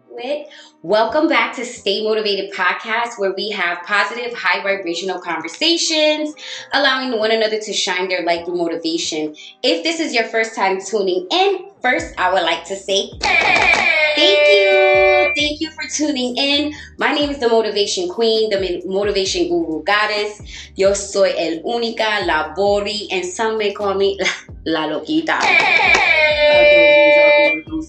With. Welcome back to Stay Motivated Podcast, where we have positive, high vibrational conversations, allowing one another to shine their light through motivation. If this is your first time tuning in, first I would like to say thank you. Thank you for tuning in. My name is the Motivation Queen, the Motivation Guru Goddess. Yo soy el única, la Bori, and some may call me la Loquita.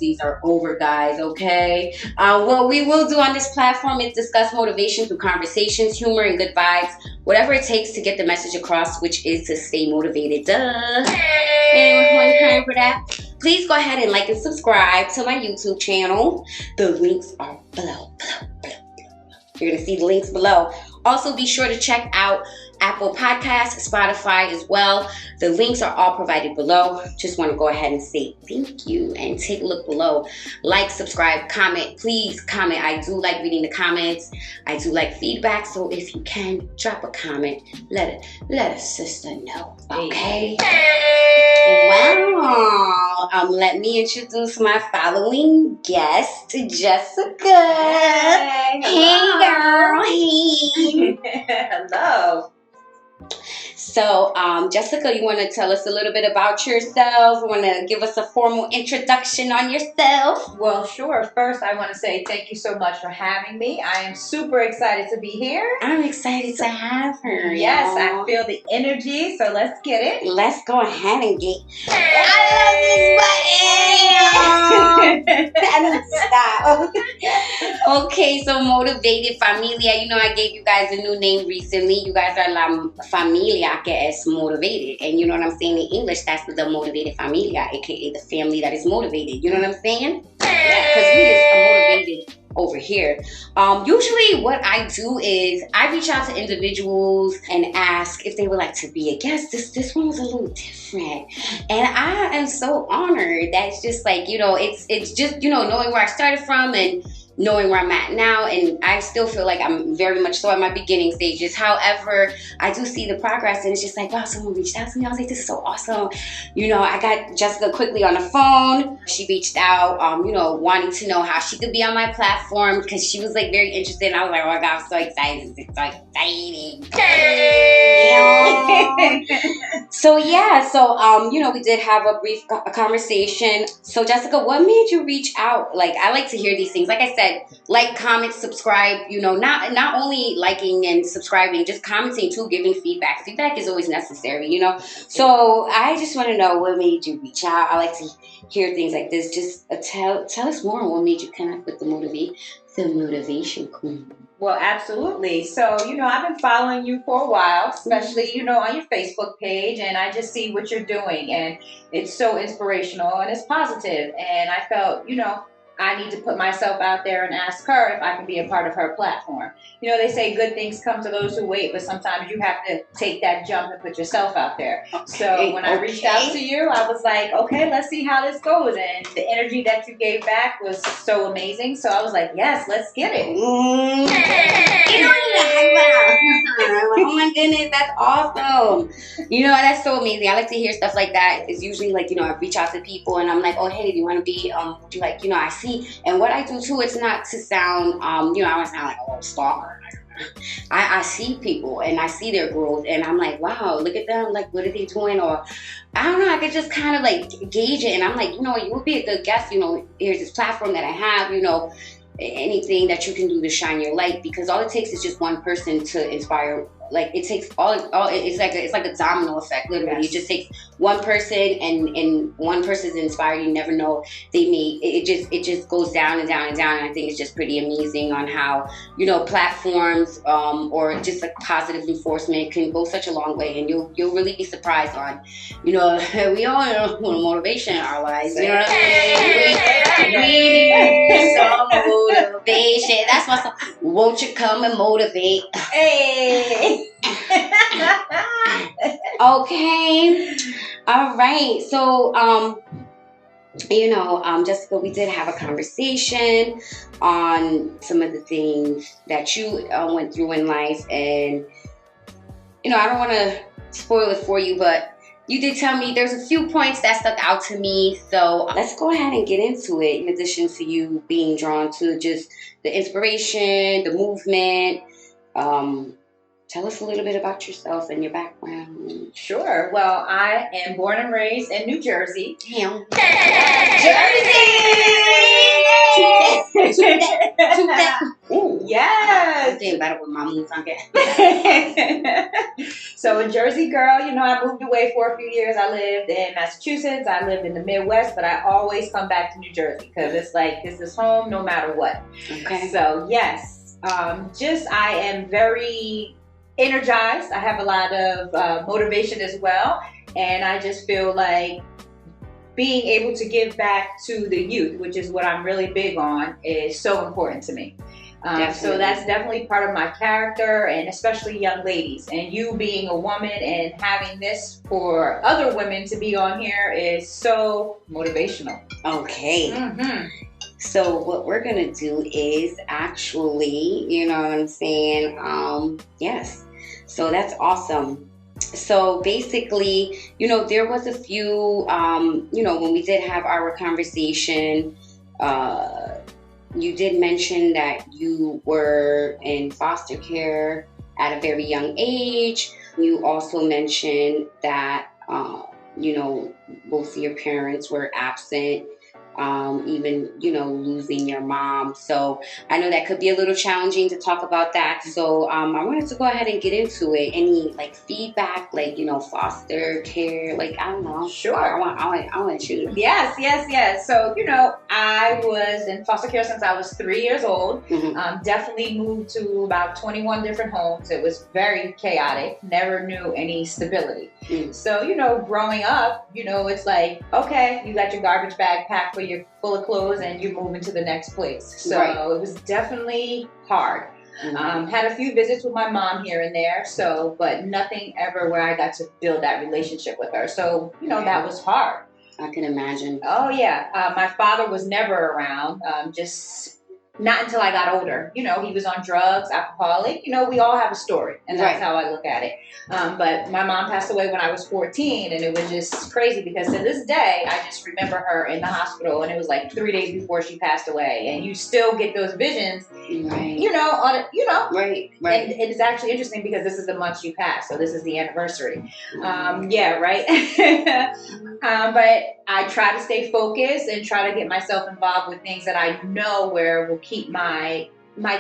These are over, guys, okay? What we will do on this platform is discuss motivation through conversations, humor, and good vibes. Whatever it takes to get the message across, which is to stay motivated. Duh. And one time for that, please go ahead and like and subscribe to my YouTube channel. The links are below. You're going to see the links below. Also, be sure to check out Apple Podcasts, Spotify as well. The links are all provided below. Just want to go ahead and say thank you and take a look below. Like, subscribe, comment. Please comment. I do like reading the comments. I do like feedback. So if you can, drop a comment. Let a sister know. Okay? Wow. Let me introduce my following guest, Jessica. Hey, girl. Hey. Hello. So, Jessica, you want to tell us a little bit about yourself? You want to give us a formal introduction on yourself? Well, sure. First, I want to say thank you so much for having me. I am super excited to be here. I'm excited to have her. Yes, y'all. I feel the energy, so let's get it. Let's go ahead and get... I love this button! Stop. Okay, so Motivated Familia. You know, I gave you guys a new name recently. You guys are La Familia que es motivated. And you know what I'm saying? In English, that's the Motivated Familia, aka the family that is motivated. You know what I'm saying? Yeah, because we are motivated over here. Usually what I do is I reach out to individuals and ask if they would like to be a guest. This one was a little different. And I am so honored. That's just like, you know, it's just, you know, knowing where I started from and knowing where I'm at now, and I still feel like I'm very much so at my beginning stages. However, I do see the progress, and it's just like, wow, someone reached out to me. I was like, this is so awesome. You know, I got Jessica quickly on the phone. She reached out, you know, wanting to know how she could be on my platform because she was like very interested. And I was like, oh my God, I'm so excited. It's so exciting. So yeah, you know, we did have a brief conversation. So Jessica, what made you reach out? Like, I like to hear these things. Like I said, like, comment, subscribe, you know, not only liking and subscribing, just commenting too, giving feedback. Feedback is always necessary, you know? So I just want to know what made you reach out. I like to hear things like this. Just tell us more on what made you connect with the Motivation Queen. Well, absolutely. So, you know, I've been following you for a while, especially, you know, on your Facebook page, and I just see what you're doing, and it's so inspirational and it's positive. And I felt, you know, I need to put myself out there and ask her if I can be a part of her platform. You know, they say good things come to those who wait, but sometimes you have to take that jump and put yourself out there. Okay, so when I reached out to you, I was like, okay, let's see how this goes. And the energy that you gave back was so amazing. So I was like, yes, let's get it. Oh my goodness, that's awesome. You know, that's so amazing. I like to hear stuff like that. It's usually like, you know, I reach out to people and I'm like, oh, hey, do you want to be, would you like, you know, I see. And what I do too, it's not to sound, you know, I don't sound like a little stalker. I see people and I see their growth and I'm like, wow, look at them. Like, what are they doing? Or I don't know, I could just kind of like gauge it. And I'm like, you know, you would be a good guest. You know, here's this platform that I have, you know, anything that you can do to shine your light, because all it takes is just one person to inspire. Like, it takes all it's like a domino effect, literally. Yes. It just takes one person and one person's inspired. You never know, they may it just goes down and down and down. And I think it's just pretty amazing on how, you know, platforms or just like positive enforcement can go such a long way, and you'll really be surprised on, you know, we all know motivation in our lives, you know what I mean? We need some motivation. That's why won't you come and motivate? Hey. Okay. All right. So, you know, Jessica, we did have a conversation on some of the things that you went through in life. And, you know, I don't want to spoil it for you, but you did tell me there's a few points that stuck out to me. So let's go ahead and get into it. In addition to you being drawn to just the inspiration, the movement, tell us a little bit about yourself and your background. Sure. Well, I am born and raised in New Jersey. Damn. Jersey! Ooh. Yes. I'm getting better with my moves. Okay. So a Jersey girl, you know, I moved away for a few years. I lived in Massachusetts. I lived in the Midwest, but I always come back to New Jersey because it's like, this is home no matter what. Okay. So yes, I am very energized. I have a lot of motivation as well. And I just feel like being able to give back to the youth, which is what I'm really big on, is so important to me. So that's definitely part of my character, and especially young ladies. And you being a woman and having this for other women to be on here is so motivational. Okay. Mm-hmm. So what we're going to do is actually, you know what I'm saying? Yes. So that's awesome. So basically, you know, there was a few, you know, when we did have our conversation, you did mention that you were in foster care at a very young age. You also mentioned that, you know, both of your parents were absent, even, you know, losing your mom. So I know that could be a little challenging to talk about that. So I wanted to go ahead and get into it. Any like feedback, like, you know, foster care, like, I don't know. Sure. I want you. Yes. So, you know, I was in foster care since I was 3 years old. Mm-hmm. Definitely moved to about 21 different homes. It was very chaotic. Never knew any stability. Mm-hmm. So, you know, growing up, you know, it's like, okay, you got your garbage bag packed you're full of clothes and you're moving to the next place. So It was definitely hard. Mm-hmm. Had a few visits with my mom here and there, but nothing ever where I got to build that relationship with her. So, you know, that was hard. I can imagine. Oh, yeah. My father was never around, just not until I got older. You know, he was on drugs, alcoholic. You know, we all have a story, and that's how I look at it. But my mom passed away when I was 14, and it was just crazy because to this day, I just remember her in the hospital, and it was like 3 days before she passed away, and you still get those visions, right? You know, right. And it's actually interesting because this is the month she passed, so this is the anniversary. Yeah, right. But I try to stay focused and try to get myself involved with things that I know where will keep my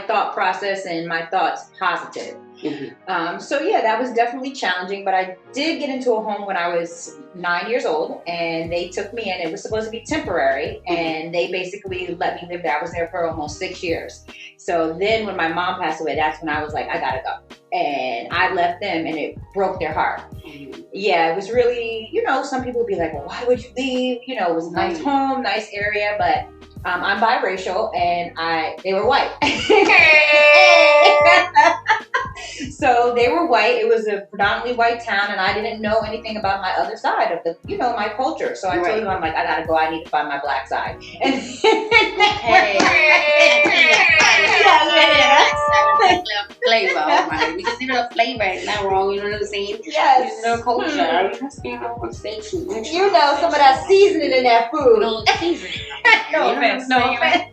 thought process and my thoughts positive. Mm-hmm. So yeah, that was definitely challenging, but I did get into a home when I was 9 years old, and they took me in. It was supposed to be temporary, and they basically let me live there. I was there for almost 6 years. So then when my mom passed away, that's when I was like, I gotta go. And I left them, and it broke their heart. Mm-hmm. Yeah, it was really, you know, some people would be like, well, why would you leave? You know, it was a nice home, nice area, but I'm biracial, and they were white. So they were white. It was a predominantly white town, and I didn't know anything about my other side of the, you know, my culture. So I told them, I'm like, I gotta go. I need to find my black side. And flavor, because you know the flavor is not wrong. You know what I'm saying? Yes. You know culture. You know, I want to say too much. You know some of that seasoning in that food. No seasoning. No offense. No offense.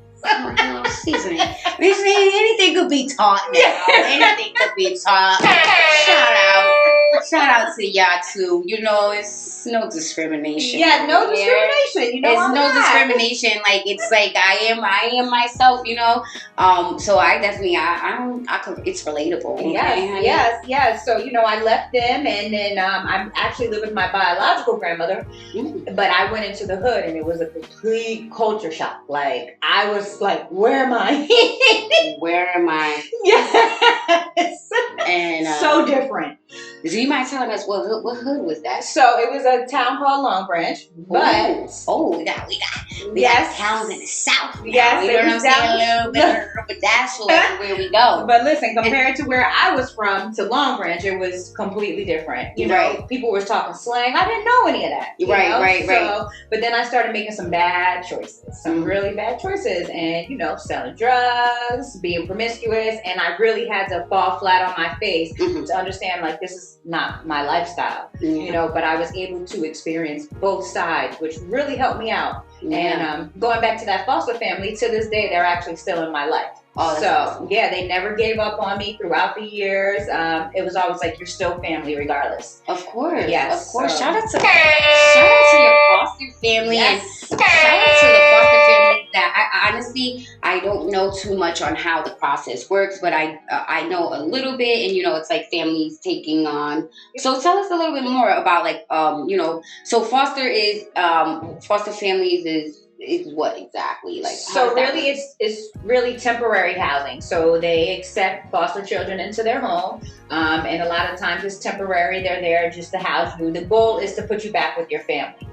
Seasoning. You see, anything could be taught now. Anything could be taught. Shout out to y'all too. You know, it's no discrimination. Yeah, no discrimination. You know, it's no discrimination. Like it's like I am myself. You know. So I definitely I could. It's relatable. Okay? Yes. So you know, I left them, and then I'm actually living with my biological grandmother. Mm-hmm. But I went into the hood, and it was a complete culture shock. Like I was like, where am I? Where am I? Yes. And so different. Do you mind telling us what hood was that? So it was a town called Long Branch, but we got towns in the south. Yes, you know what I'm saying? A little bit, but that's where we go. But listen, compared to where I was from to Long Branch, it was completely different. You know, people were talking slang. I didn't know any of that. Right. But then I started making some bad choices, some really bad choices, and you know, selling drugs, being promiscuous, and I really had to fall flat on my face to understand like this is was not my lifestyle, you know, but I was able to experience both sides, which really helped me out. And going back to that foster family, to this day, they're actually still in my life. Oh, so awesome. Yeah, they never gave up on me throughout the years. It was always like, you're still family regardless. Of course. Yes. Of course. Shout out to your foster family. Yes. And shout out to the foster family that I honestly, I don't know too much on how the process works, but I know a little bit, and you know, it's like families taking on. So tell us a little bit more about like you know, so foster families is what exactly, like? So really, it's really temporary housing. So they accept foster children into their home, and a lot of times it's temporary. They're there just to house you. The goal is to put you back with your family.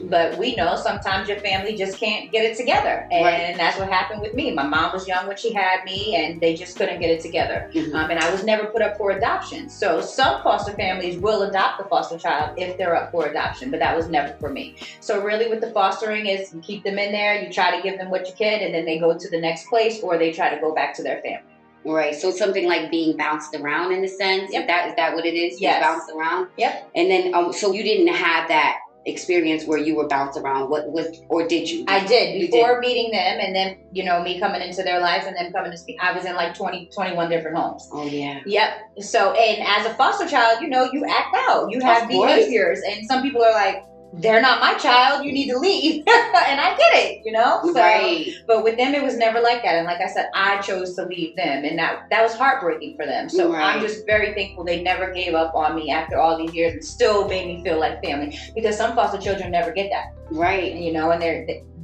But we know sometimes your family just can't get it together, and that's what happened with me. My mom was young when she had me, and they just couldn't get it together. And I was never put up for adoption. So some foster families will adopt the foster child if they're up for adoption, but that was never for me. So really, with the fostering is you keep them in there, you try to give them what you can, and then they go to the next place, or they try to go back to their family. Right. So something like being bounced around in a sense. Yep. Is that what it is? Yes. Bounced around. Yep. And then so you didn't have that experience where you were bounced around. What was, or did you? I did before meeting them, and then you know, me coming into their life and then coming to speak. I was in like 21 different homes. Oh yeah. Yep. So, and as a foster child, you know, you act out, you have behaviors, and some people are like, they're not my child, you need to leave. And I get it, you know? So, but with them, it was never like that. And like I said, I chose to leave them, and that was heartbreaking for them. So I'm just very thankful they never gave up on me after all these years and still made me feel like family, because some foster children never get that. Right. You know, and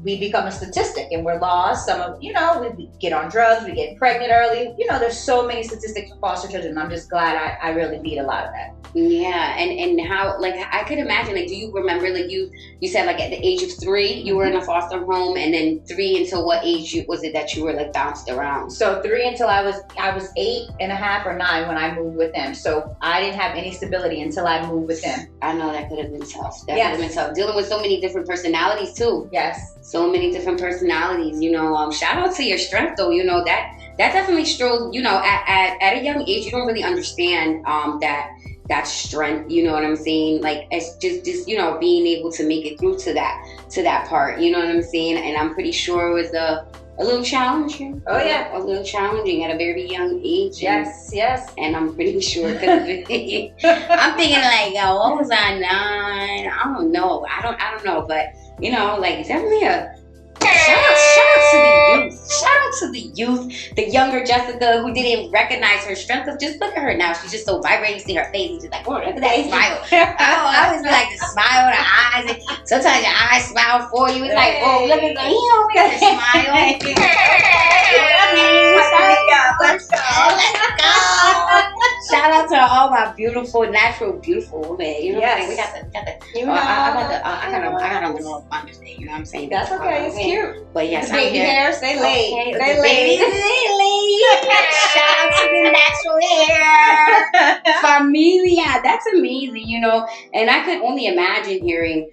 we become a statistic, and we're lost. Some of, you know, we get on drugs, we get pregnant early. You know, there's so many statistics for foster children. And I'm just glad I really beat a lot of that. Yeah. And how, like, I could imagine, like, do you remember, like, you said, like, at the age of 3, you were in a foster home, and then 3 until what age was it that you were, like, bounced around? So 3 until I was 8.5 or 9 when I moved with them. So I didn't have any stability until I moved with them. I know that could have been tough. That could have been tough. Dealing with so many different personalities too. Yes. So many different personalities, you know. Shout out to your strength though, you know, that definitely shows, you know, at a young age you don't really understand that strength, you know what I'm saying? Like, it's just you know, being able to make it through to that part, you know what I'm saying? And I'm pretty sure it was a little challenging. Oh yeah. A little challenging at a very young age. Yes. And I'm pretty sure it could have been. I'm thinking like, what was I, 9? I don't know. I don't know, but you know, like, definitely a shout out to the youth. Shout out to the youth, the younger Jessica who didn't recognize her strength. Cause just look at her now. She's just so vibrant. You see her face, and just like, oh, look at that smile. I always be like the smile, the eyes. And sometimes your eyes smile for you. It's like, oh, look at that. He always got a smile. Let's go. Shout out to all my beautiful, natural, beautiful women. You know what I'm saying? We got the. I got a little fun today. You know what I'm saying? That's okay. It's cute. But yes, baby hair, stay late. Okay, stay late. Shout out to the natural hair. Familia. That's amazing, you know. And I could only imagine hearing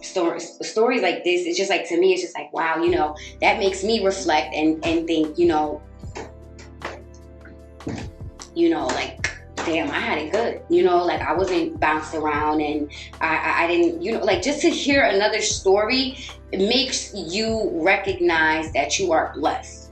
stories like this. It's just like, to me, it's just like, wow, you know, that makes me reflect and think, you know, like, damn, I had it good. You know, like, I wasn't bounced around, and I didn't, you know, like, just to hear another story, it makes you recognize that you are blessed.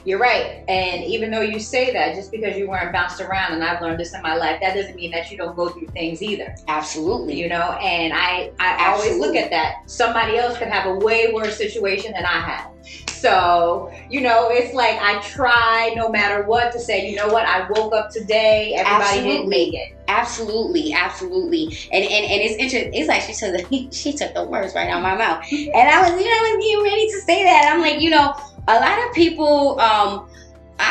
You're right. And even though you say that, just because you weren't bounced around, and I've learned this in my life, that doesn't mean that you don't go through things either. Absolutely. You know, and I always look at that. Somebody else could have a way worse situation than I had. So, you know, it's like, I try no matter what to say, you know what, I woke up today, everybody didn't make it. Absolutely. And it's interesting. It's like she took the words right out of my mouth. And I was getting ready to say that. I'm like, you know, a lot of people, I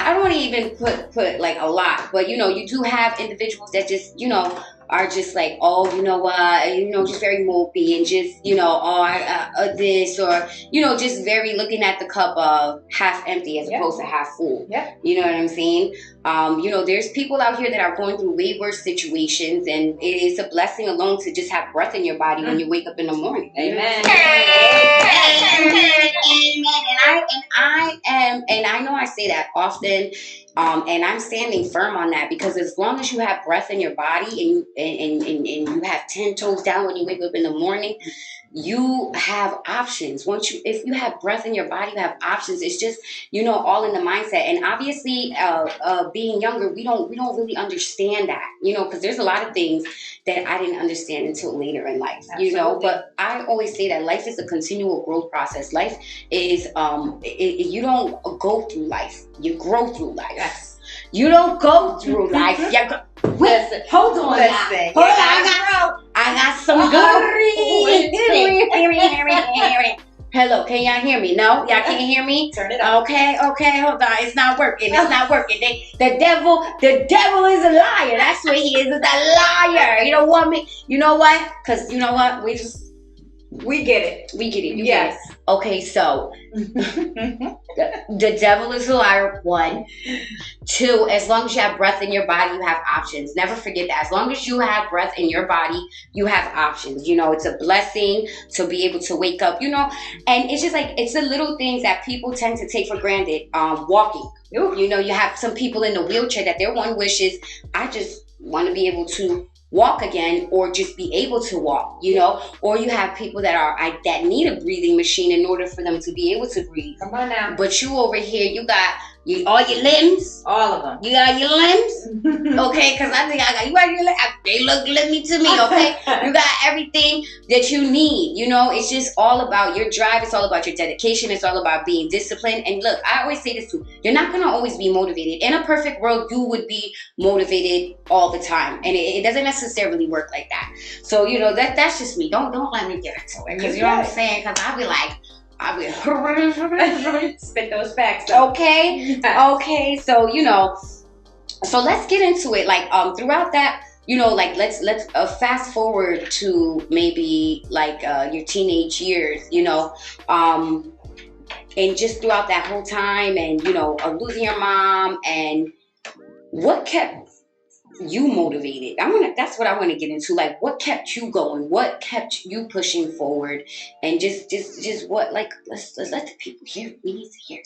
don't want to even put like a lot, but you know, you do have individuals that just, you know, are just like, oh, you know what, you know, just very mopey and just, you know, this, or, you know, just very looking at the cup of half empty as opposed to half full. You know what I'm saying? You know, there's people out here that are going through way worse situations, and it is a blessing alone to just have breath in your body when you wake up in the morning. Amen. And I know I say that often, And I'm standing firm on that, because as long as you have breath in your body and you have 10 toes down when you wake up in the morning, you have options. If you have breath in your body, you have options. It's just, all in the mindset. And obviously, being younger, we don't really understand that, because there's a lot of things that I didn't understand until later in life, But I always say that life is a continual growth process. Life is, you don't go through life, you grow through life. Yes. You don't go through life. Listen, hold on. Listen. Hold on. I got some good. Hello, can y'all hear me? No? Y'all can't hear me? Turn it up. Okay, hold on. It's not working. The devil is a liar. That's what he is. He's a liar. You don't want me. You know what? Because you know what? We get it. You yes. Get it. Okay, so the devil is a liar, 1. 2, as long as you have breath in your body, you have options. Never forget that. As long as you have breath in your body, you have options. It's a blessing to be able to wake up, and it's just like, it's the little things that people tend to take for granted. Walking. Ooh. You have some people in the wheelchair that their one wish is, I just want to be able to walk again, or just be able to walk, or you have people that need a breathing machine in order for them to be able to breathe. Come on now. But you over here, you got all your limbs. All of them. You got your limbs? Okay, because I think you got your limbs. They look limby to me, okay? You got everything that you need, It's just all about your drive. It's all about your dedication. It's all about being disciplined. And look, I always say this too. You're not going to always be motivated. In a perfect world, you would be motivated all the time. And it doesn't necessarily work like that. So, that's just me. Don't let me get into it. Because you know what I'm saying? Because I'll be spit those facts up. Okay. Okay. So, so let's get into it. Like, throughout that, let's fast forward to maybe your teenage years, and just throughout that whole time, and, losing your mom, and what kept you motivated? That's what I want to get into. Like, what kept you going? What kept you pushing forward? And just what, let's let the people hear. We need to hear.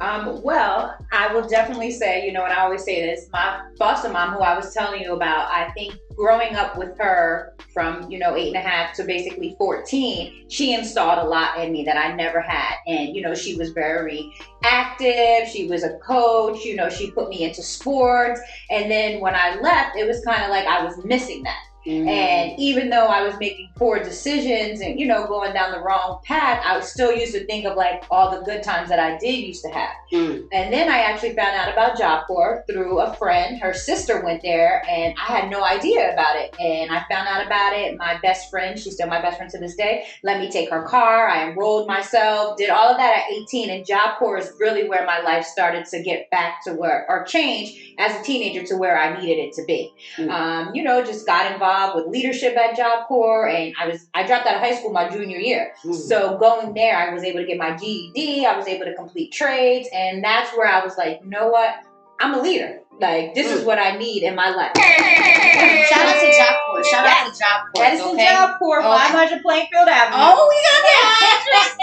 Well, I will definitely say, and I always say this, my foster mom, who I was telling you about, I think growing up with her from, 8.5 to basically 14, she installed a lot in me that I never had. And, she was very active. She was a coach, she put me into sports. And then when I left, it was kind of like I was missing that. Mm-hmm. And even though I was making poor decisions and, going down the wrong path, I still used to think of all the good times that I did used to have. Mm. And then I actually found out about Job Corps through a friend. Her sister went there and I had no idea about it. And I found out about it. My best friend, she's still my best friend to this day, let me take her car. I enrolled myself, did all of that at 18. And Job Corps is really where my life started to get back to or change as a teenager to where I needed it to be. Mm. Just got involved with leadership at Job Corps, and I dropped out of high school my junior year. Mm. So going there, I was able to get my GED, I was able to complete trades, and that's where I was like, you know what? I'm a leader. This is what I need in my life. Shout out to Job Corps. Shout out to Job Corps. Edison Job Corps, 500 Plainfield Avenue. Oh, we got the address.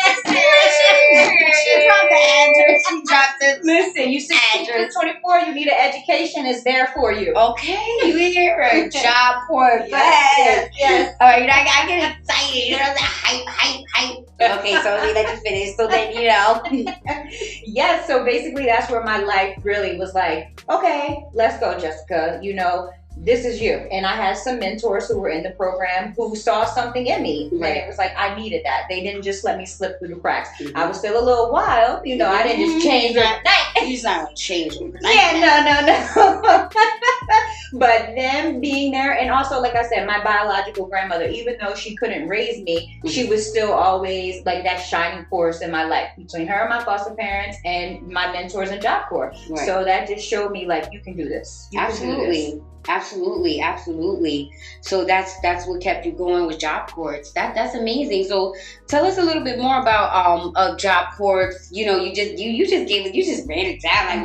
She dropped the address. She dropped the Listen, you 16 to 24, you need an education, it's there for you. Okay, you hear her. Job Corps. Yes. All right, I get excited. Hype. Okay, so we let you finish. So then, Yes, so basically that's where my life really was like, okay, let's go, Jessica. This is you. And I had some mentors who were in the program who saw something in me. Right. And it was like, I needed that. They didn't just let me slip through the cracks. Mm-hmm. I was still a little wild. I didn't just change overnight. You not going to change overnight. Yeah, no. But them being there, and also, like I said, my biological grandmother, even though she couldn't raise me, mm-hmm. she was still always that shining force in my life between her and my foster parents and my mentors in Job Corps. Right. So that just showed me you can do this. Absolutely. Absolutely. So that's what kept you going with Job Corps. That's amazing. So tell us a little bit more about Job Corps. You just ran it down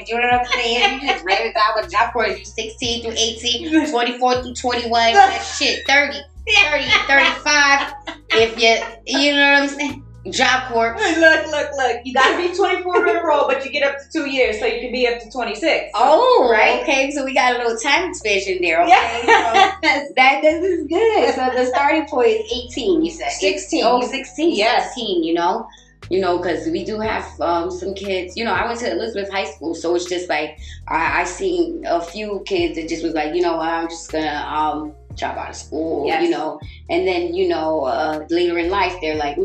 you know what I'm saying? You just ran it down with Job Corps. You 16 through 18, 24 through 21, 30, 35. If you know what I'm saying. Job Corps. Look. You got to be 24 to enroll, but you get up to 2 years, so you can be up to 26. Oh, right. Okay. So we got a little time expansion there. Okay. Yes. So this is good. So the starting point is 18. You said 16. Oh, 16. Yes. 16. Because we do have some kids. I went to Elizabeth High School, so it's just like I seen a few kids that just was like, I'm just gonna drop out of school. Yes. And then later in life they're like,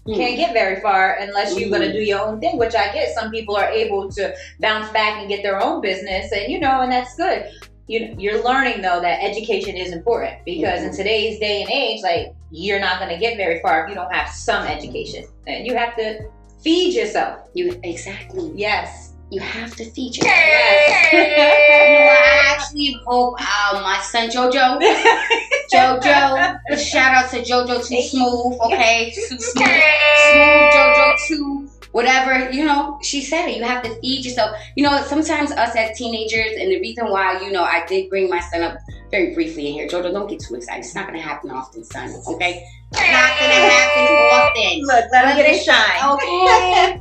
Can't get very far unless you're going to do your own thing, which I get. Some people are able to bounce back and get their own business, and and that's good. You're learning though that education is important, because in today's day and age, like, you're not going to get very far if you don't have some education, and you have to feed yourself. Exactly. Yes. You have to feed yourself. I actually hope my son Jojo, shout out to Jojo Too Smooth, okay? Too smooth Jojo Too, whatever, she said it. You have to feed yourself. Sometimes us as teenagers, and the reason why, I did bring my son up very briefly in here. Jojo, don't get too excited. It's not going to happen often, son, okay? It's not going to happen often. Look, let me get a shine. Okay.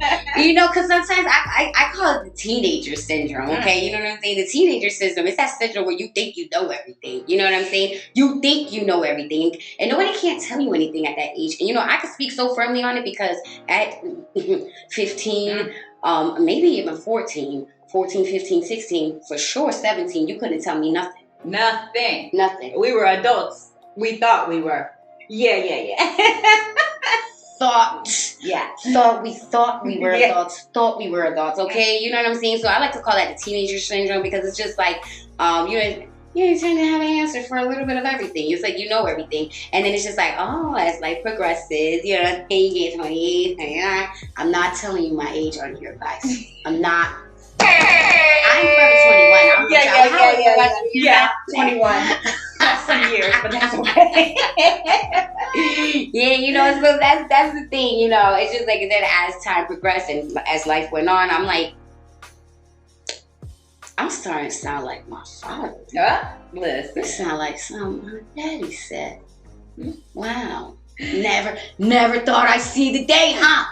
Because sometimes I call it the teenager syndrome, okay? You know what I'm saying? The teenager syndrome, it's that syndrome where you think you know everything. You know what I'm saying? You think you know everything, and nobody can't tell you anything at that age. And, I can speak so firmly on it because at 15, maybe even 14, 15, 16, for sure 17, you couldn't tell me nothing. Nothing. We were adults. We thought we were. Yeah. Thought we were Yeah. adults. Thought we were adults. Okay, you know what I'm saying? So I like to call that the teenager syndrome, because it's just like you tend to have an answer for a little bit of everything. It's like you know everything, and then it's just like, as life progresses, you get 28, 29. I'm not telling you my age on here, guys. I'm not. I'm forever 21. Yeah. 21. Some years, but that's okay. Yeah, so that's the thing, It's just like then as time progressed and as life went on, I'm like, I'm starting to sound like my father. Listen. You sound like something my daddy said. Wow. Never thought I'd see the day, huh?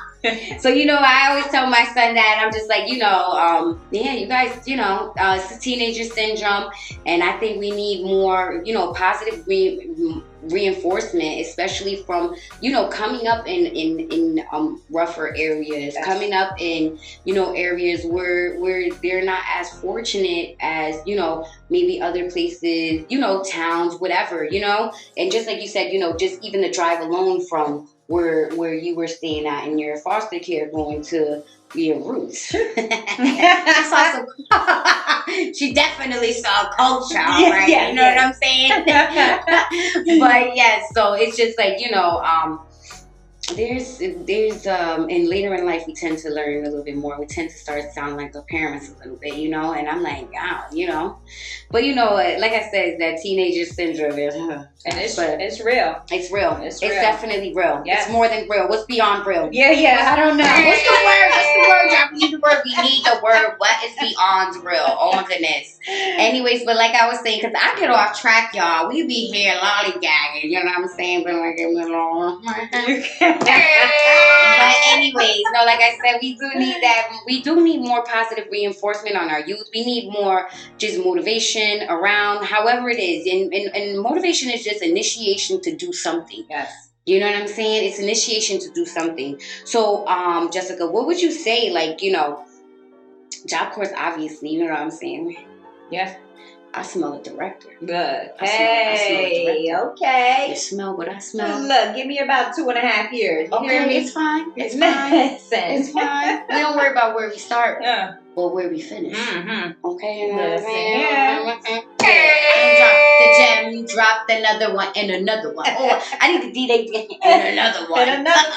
So, I always tell my son that. I'm just like, you guys, it's a teenager syndrome, and I think we need more, positive reinforcement, especially from, coming up in rougher areas, coming up in, areas where they're not as fortunate as, maybe other places, towns, whatever, and just like you said, just even the drive alone from where you were staying at in your foster care, going to your roots. She definitely saw culture, right? Yeah, you know what I'm saying? But yes, so it's just like, there's and later in life we tend to learn a little bit more. We tend to start sounding like our parents a little bit, and I'm like, but like I said, that teenager syndrome is, and it's real. It's real. It's definitely real. Yes. It's more than real. What's beyond real? Yeah. I don't know. What's the word? We need the word. We need the word. What is beyond real? Oh my goodness. Anyways, but like I was saying, because I get off track, y'all. We be here lollygagging. You know what I'm saying? But like but anyways, like I said, we do need that. We do need more positive reinforcement on our youth. We need more just motivation around, however it is. And motivation is just initiation to do something. Yes. You know what I'm saying? It's initiation to do something. So, Jessica, what would you say, Job Corps, obviously, you know what I'm saying? Yes. I smell a director. Good. I smell a director. Okay. You smell what I smell? Look, give me about 2.5 years. Okay, hear me? it's fine. It's Listen. It's fine. We don't worry about where we start, Yeah. but where we finish. Mm-hmm. Okay, you know what I'm Listen, saying? yeah. You dropped the gem, you dropped another one, and another one. Oh, I need the D-Day and another one. And another one.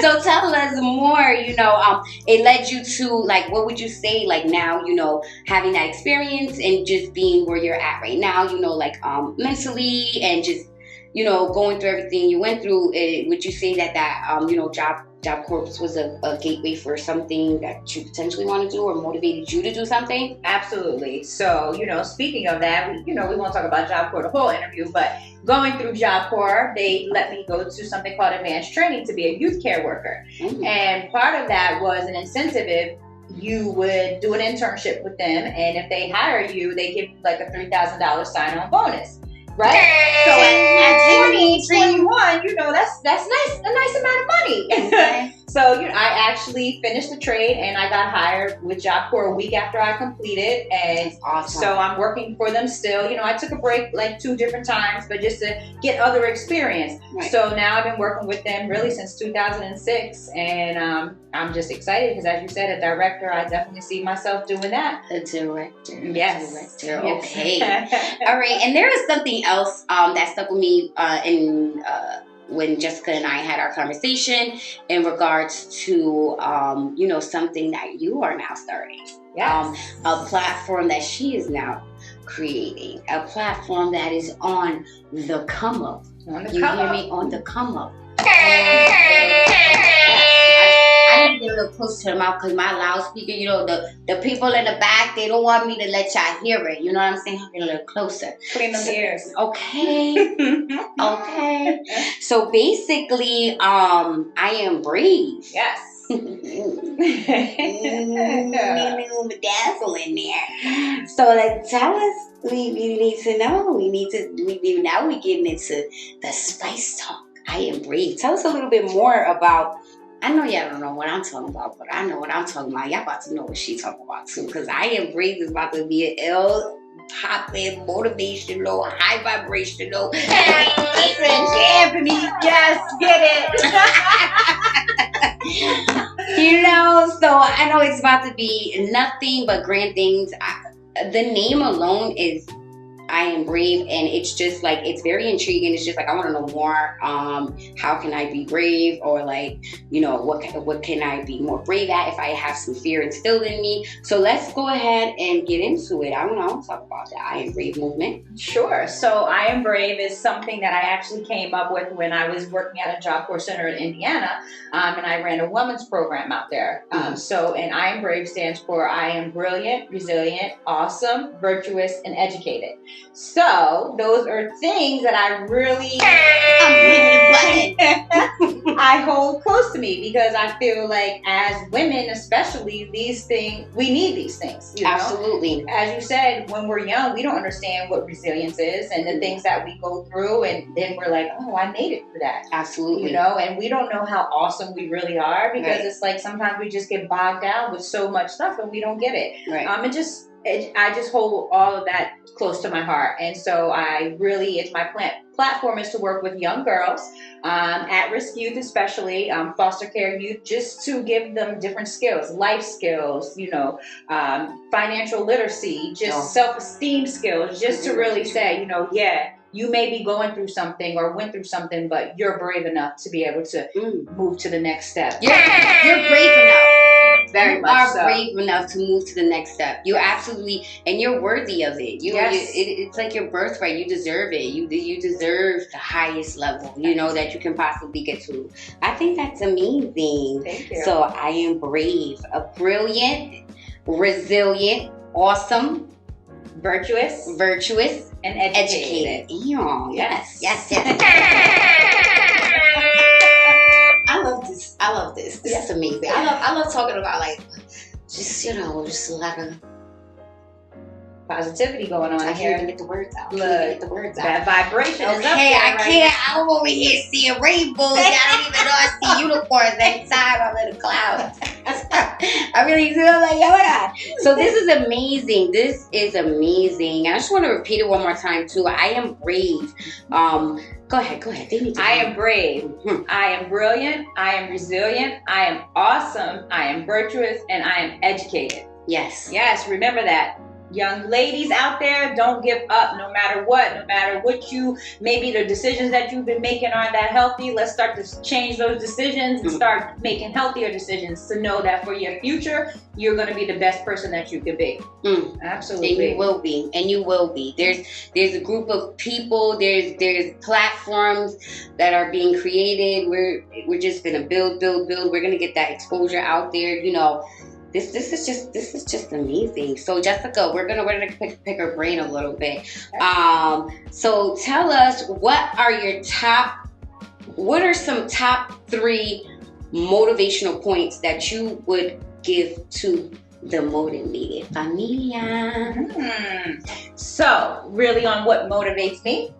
So tell us more, it led you to, what would you say, now, having that experience and just being where you're at right now, mentally and just, going through everything you went through, would you say that, Job Job Corps was a gateway for something that you potentially want to do or motivated you to do something? Absolutely. So, speaking of that, we won't talk about Job Corps the whole interview, but going through Job Corps, they let me go to something called advanced training to be a youth care worker. Mm-hmm. And part of that was an incentive if you would do an internship with them, and if they hire you, they give like a $3,000 sign-on bonus. Right? So at 20, 21, that's nice, a nice amount of money. Okay. So, I actually finished the trade and I got hired with Job Corps a week after I completed. And awesome. So I'm working for them still. I took a break like 2 different times, but just to get other experience. Right. So now I've been working with them really since 2006. And I'm just excited because, as you said, a director, I definitely see myself doing that. A director. Yes. Director. Okay. All right. And there is something else that stuck with me when Jessica and I had our conversation in regards to, something that you are now starting. Yes. A platform that she is now creating. A platform that is on the come up. You hear me? On the come up. I need to get a little close to the mouth because my loudspeaker, the people in the back, they don't want me to let y'all hear it. You know what I'm saying? I'll get a little closer. Clean them ears. Okay. Okay. So basically, I am B.R.A.V.E. Yes. Dazzle in there. So tell us, we need to know. Now we're getting into the spice talk. I am B.R.A.V.E. Tell us a little bit more about. I know y'all don't know what I'm talking about, but I know what I'm talking about. Y'all about to know what she's talking about too, because I Am B.R.A.V.E. is about to be an popping, motivational, high vibrational. Anthony, yes, get it. So I know it's about to be nothing but grand things. The name alone is I Am B.R.A.V.E. and it's just like, it's very intriguing. It's just like, I want to know more. How can I be brave? Or what can I be more brave at if I have some fear instilled in me? So let's go ahead and get into it. I want to talk about the I Am B.R.A.V.E. movement. Sure. So I Am B.R.A.V.E. is something that I actually came up with when I was working at a Job Corps center in Indiana, and I ran a women's program out there. And I Am B.R.A.V.E. stands for I am brilliant, resilient, awesome, virtuous, and educated. So those are things that I really I hold close to me, because I feel like as women, especially, these things, we need these things. Absolutely. As you said, when we're young, we don't understand what resilience is and the things that we go through, and then we're like, oh, I made it for that. Absolutely. And we don't know how awesome we really are, because it's like sometimes we just get bogged down with so much stuff and we don't get it. Right. I just hold all of that close to my heart. And so it's my platform is to work with young girls, at-risk youth especially, foster care youth, just to give them different skills, life skills, financial literacy, just self-esteem skills, just to really say, you may be going through something or went through something, but you're brave enough to be able to move to the next step. You're brave enough. Very much are brave enough to move to the next step. You absolutely, and you're worthy of it. It's like your birthright. You deserve it. You deserve the highest level, that you can possibly get to. I think that's amazing. Thank you. So I am B.R.A.V.E., a brilliant, resilient, awesome, virtuous, and educated. Yes. I love this. This is amazing. I love talking about just a lot of positivity going on I here. can't even get the words out. That vibration is up there. I can't. I'm over here seeing rainbows. I don't even know I see unicorns anytime I'm in the clouds. I really feel like, oh my God. So this is amazing. And I just want to repeat it one more time too. I am B.R.A.V.E. Go ahead. I am B.R.A.V.E. I am brilliant. I am resilient. I am awesome. I am virtuous, and I am educated. Yes. Remember that. young ladies out there, don't give up no matter what you, maybe the decisions that you've been making aren't that healthy. Let's start to change those decisions and start making healthier decisions to know that for your future, you're going to be the best person that you could be. Absolutely. And you will be. And you will be. There's a group of people, there's platforms that are being created. We're just gonna build. We're gonna get that exposure out there. You know, this is just amazing. So Jessica, we're gonna pick her brain a little bit. So tell us, what are some top 3 motivational points that you would give to the motivated familia? So really, on what motivates me,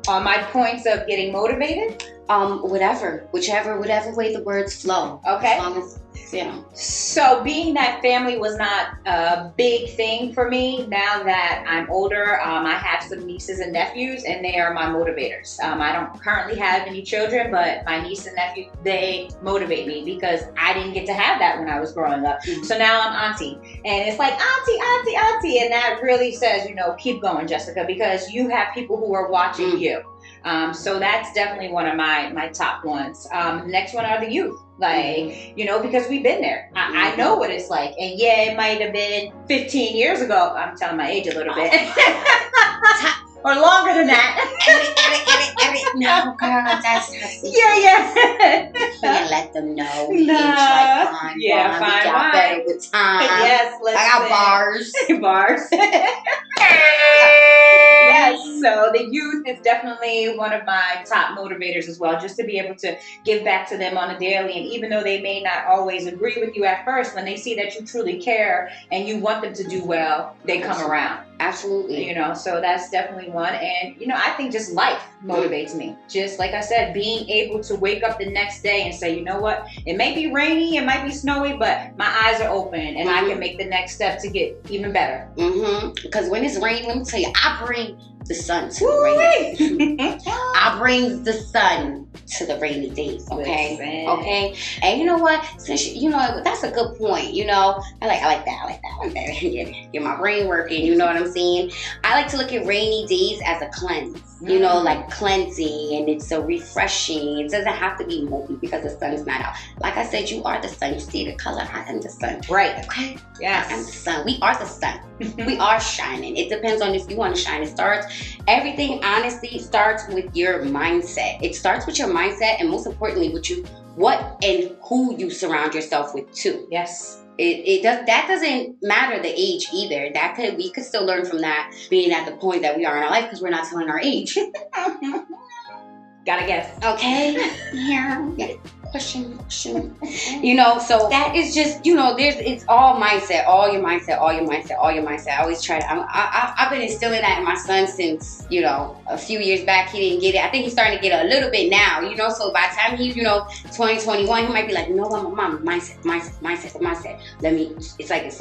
on my points of getting motivated, whatever way the words flow. Okay. As long as, you know. So being that family was not a big thing for me, now that I'm older, I have some nieces and nephews, and they are my motivators. I don't currently have any children, but my niece and nephew, they motivate me because I didn't get to have that when I was growing up. So now I'm auntie, and it's like auntie, and that really says, you know, keep going, Jessica, because you have people who are watching you. So that's definitely one of my top ones. The next one are the youth. Like, you know, because we've been there. I know what it's like. And yeah, it might have been 15 years ago. I'm telling my age a little bit. Or longer than that. No, girl, that's yeah. Can't let them know. We No. age like fine wine. We got wine. better with time. Yes, listen. I got bars. Bars. Yes, so the youth is definitely one of my top motivators as well, just to be able to give back to them on a daily. And even though they may not always agree with you at first, when they see that you truly care and you want them to do well, they come around. Absolutely. You know, so that's definitely one. And, you know, I think just life motivates me. Just like I said, being able to wake up the next day and say, you know what, it may be rainy, it might be snowy, but my eyes are open and I can make the next step to get even better. Because when it's raining, let me tell you, I bring the sun to the rainy days. I bring the sun to the rainy days, okay? Listen. Okay? And you know what? Since you know, that's a good point, you know. I like that. Get my brain working, you know what I'm saying? I like to look at rainy days as a cleanse. You know, like cleansing, and it's so refreshing. It doesn't have to be mopey because the sun is not out. Like I said, you are the sun. You see the color? I am the sun. Right. Okay? Yes. I am the sun. We are the sun. We are shining. It depends on if you want to shine. Everything honestly starts with your mindset. It starts with your mindset, and most importantly, what and who you surround yourself with too. Yes. That doesn't matter the age either. We could still learn from that, being at the point that we are in our life, because we're not telling our age. Gotta guess. Okay. Yeah. Question. You know, so that is just, you know, it's all mindset, all your mindset. I always try to, I've been instilling that in my son since, you know, a few years back. He didn't get it. I think he's starting to get it a little bit now, you know, so by the time he's, you know, 20, 21, he might be like, you know what, mom, mindset. It's like an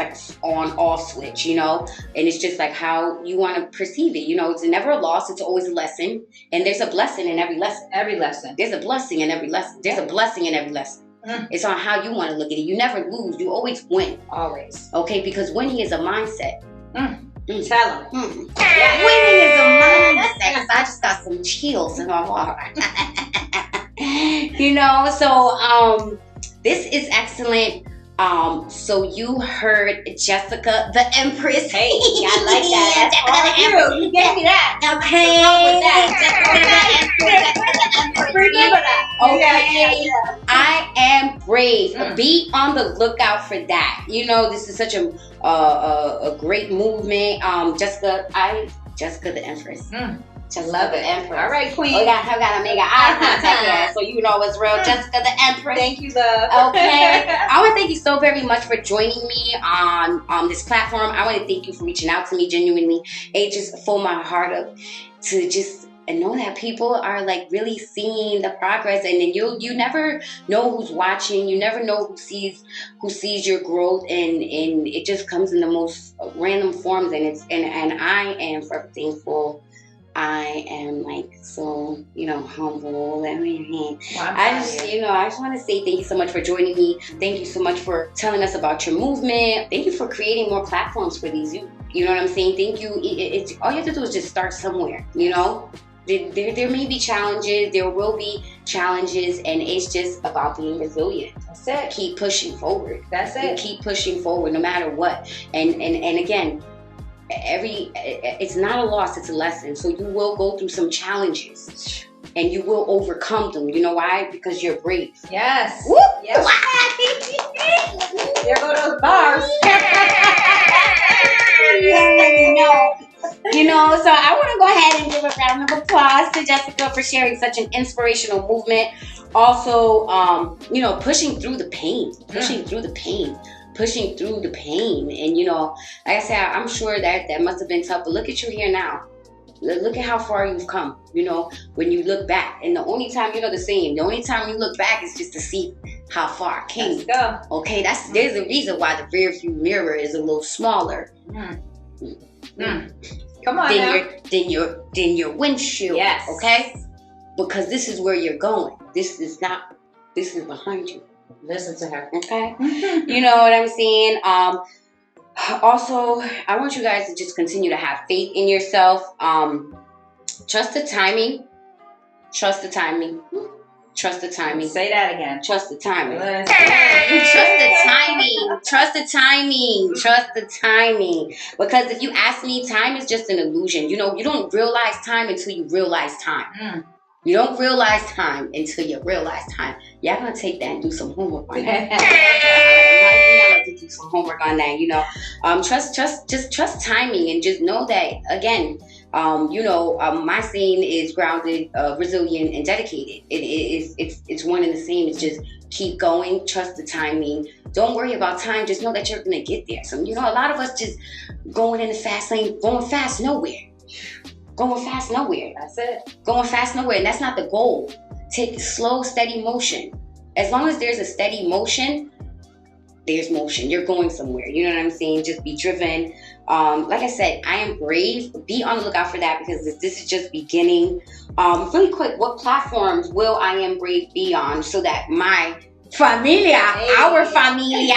on-off switch, you know, and it's just like how you want to perceive it. You know, it's never a loss. It's always a lesson. And there's a blessing in every lesson. There's a blessing in every lesson. In every lesson. It's on how you want to look at it. You never lose. You always win. Always. Okay, because winning is a mindset. Tell them. Yeah, winning is a mindset. Because I just got some chills in my heart. You know, so this is excellent. So you heard Jessica the Empress. Hey, I like that. That's all you gave me that. Okay. Remember that. Okay. Yeah. I am brave. Be on the lookout for that. You know, this is such a great movement. Jessica the Empress. Just love it. Empress. All right, queen. I gotta make an eye contact here, so you know it's real. Jessica the Empress. Thank you, love. Okay. I want to thank you so very much for joining me on this platform. I want to thank you for reaching out to me genuinely. It just filled my heart up to just know that people are like really seeing the progress, and then you never know who's watching. You never know who sees your growth, and it just comes in the most random forms, and I am forever thankful. I am like so, you know, humble. I just want to say thank you so much for joining me. Thank you so much for telling us about your movement. Thank you for creating more platforms for these youth. You know what I'm saying? Think you, it's all you have to do is just start somewhere, you know? There may be challenges, there will be challenges, and it's just about being resilient. That's it. Keep pushing forward. That's it. You keep pushing forward no matter what. And again, it's not a loss, it's a lesson. So you will go through some challenges and you will overcome them. You know why? Because you're brave. Yes. Woo! Yes. There go those bars. You know, so I want to go ahead and give a round of applause to Jessica for sharing such an inspirational movement. Also, you know, pushing through the pain. And, you know, like I said, I'm sure that must have been tough, but look at you here now. Look at how far you've come, you know, when you look back. And the only time, you know, the only time you look back is just to see how far it came. Let's go. Okay, there's a reason why the rear view mirror is a little smaller. Come on now. Than your windshield. Yes. Okay? Because this is where you're going. This is behind you. Listen to her. Okay? You know what I'm saying? Also, I want you guys to just continue to have faith in yourself. Trust the timing. Trust the timing. Trust the timing. Say that again. Trust the timing. Trust the timing. Trust the timing. Trust the timing. Because if you ask me, time is just an illusion. You know, you don't realize time until you realize time. You don't realize time until you realize time. Y'all gonna take that and do some homework on that. Y'all have to do some homework on that. You know, just trust timing and just know that again. You know, my saying is grounded, resilient, and dedicated. It's one and the same. It's just keep going, trust the timing. Don't worry about time. Just know that you're gonna get there. So you know, a lot of us just going in the fast lane, going fast nowhere. Going fast nowhere. That's it. Going fast nowhere, and that's not the goal. Take slow, steady motion. As long as there's a steady motion, there's motion. You're going somewhere. You know what I'm saying? Just be driven. Like I said, I am brave. Be on the lookout for that because this is just beginning. Really quick, what platforms will I Am Brave be on so that my familia, our familia,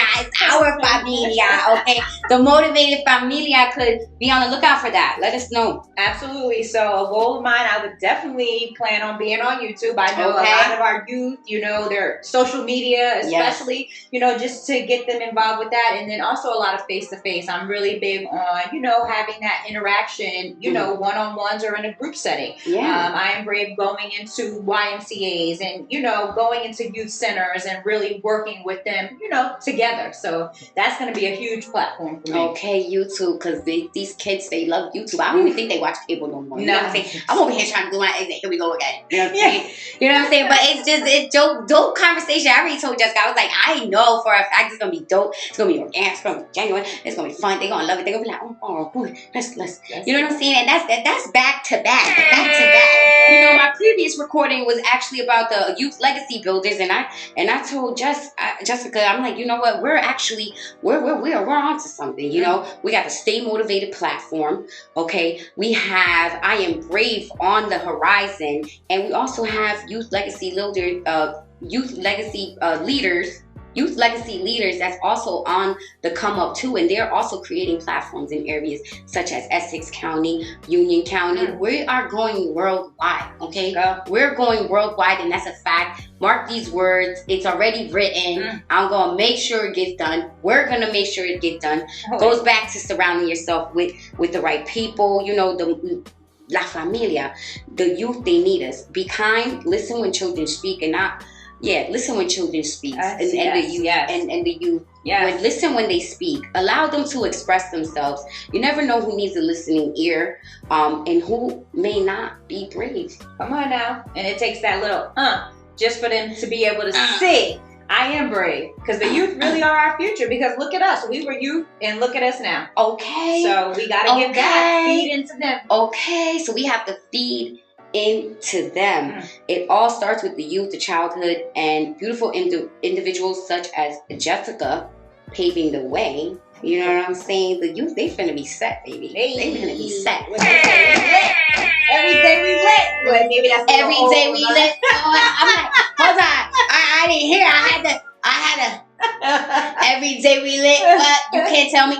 okay? The motivated familia could be on the lookout for that. Let us know. Absolutely. So a goal of mine, I would definitely plan on being on YouTube. I know a lot of our youth, you know, their social media, especially, you know, just to get them involved with that. And then also a lot of face-to-face. I'm really big on, you know, having that interaction, you know, one-on-ones or in a group setting. I Am Brave going into YMCAs and, you know, going into youth centers and really working with them, you know, together. So that's going to be a huge platform for me. Okay, YouTube, because these kids, they love YouTube. I don't even think they watch cable no more. You know what I'm saying? I'm over here trying to do my exit. Here we go again. You know what I'm saying? You know what I'm saying? But it's dope conversation. I already told Jessica, I was like, I know for a fact it's going to be dope. It's going to be organic. It's going to be genuine. It's going to be fun. They're going to love it. They're going to be like, oh, let's. You know what I'm saying? And that's back to back. You know, my previous recording was actually about the youth legacy builders, and I told Jessica, I'm like, you know what? We're actually we're onto something. You know, we got the Stay Motivated platform. Okay, we have I Am Brave on the horizon, and we also have youth legacy leaders that's also on the come up too, and they're also creating platforms in areas such as Essex County, Union County. We are going worldwide, okay? We're going worldwide, and that's a fact. Mark these words. It's already written. I'm going to make sure it gets done. We're going to make sure it gets done. Goes back to surrounding yourself with the right people, you know, the La Familia, the youth, they need us. Be kind, listen when children speak, and not listen when children speak, and the youth. Listen when they speak. Allow them to express themselves. You never know who needs a listening ear, and who may not be brave. Come on now, and it takes that little just for them to be able to say, I am brave, because the youth really are our future. Because look at us, we were youth, and look at us now. Okay. So we got to give back, feed into them. Okay, so we have to feed into them. It all starts with the youth, the childhood, and beautiful individuals such as Jessica paving the way. You know what I'm saying? The youth, they finna be set, baby. They finna be set. Every day we lit. Well, maybe that's every day we lit. I'm like, hold on. I didn't hear. I had to. Every day we lit, but you can't tell me.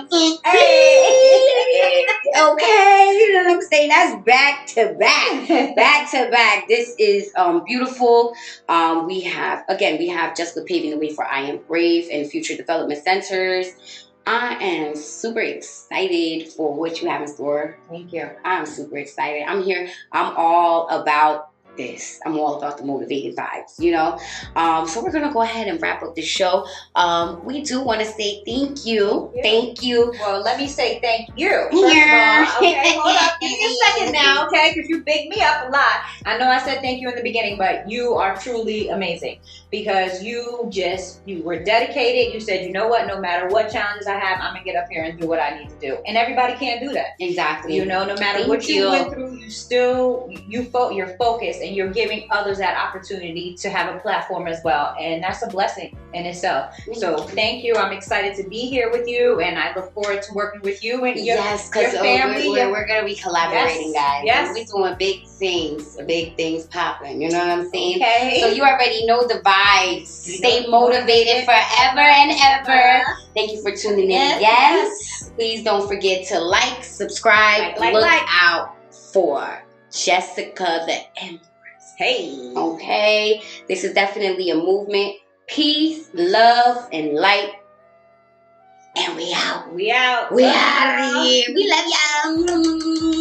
Okay, you know what I'm saying? That's back to back. Back to back. This is beautiful. We have Jessica paving the way for I Am Brave and future development centers. I am super excited for what you have in store. Thank you. I'm super excited. I'm here. I'm all about this. I'm all about the motivated vibes, you know? So we're going to go ahead and wrap up the show. We do want to say thank you. Thank you. Well, let me say thank you. First of all, okay, hold up. Give me a second now, okay? Because you bigged me up a lot. I know I said thank you in the beginning, but you are truly amazing because you were dedicated. You said, you know what? No matter what challenges I have, I'm going to get up here and do what I need to do. And everybody can't do that. Exactly. You know, no matter what you went through, you're focused and you're giving others that opportunity to have a platform as well. And that's a blessing in itself. So thank you. I'm excited to be here with you and I look forward to working with you and your family. We're going to be collaborating, guys. Yes. We're doing big things popping. You know what I'm saying? Okay. So you already know the vibes. Stay motivated forever and ever. Thank you for tuning in again. Please don't forget to like, subscribe, look out for Jessica The Empress. Hey. Okay. This is definitely a movement. Peace, love, and light. And we out. We out. We out of here. We love y'all.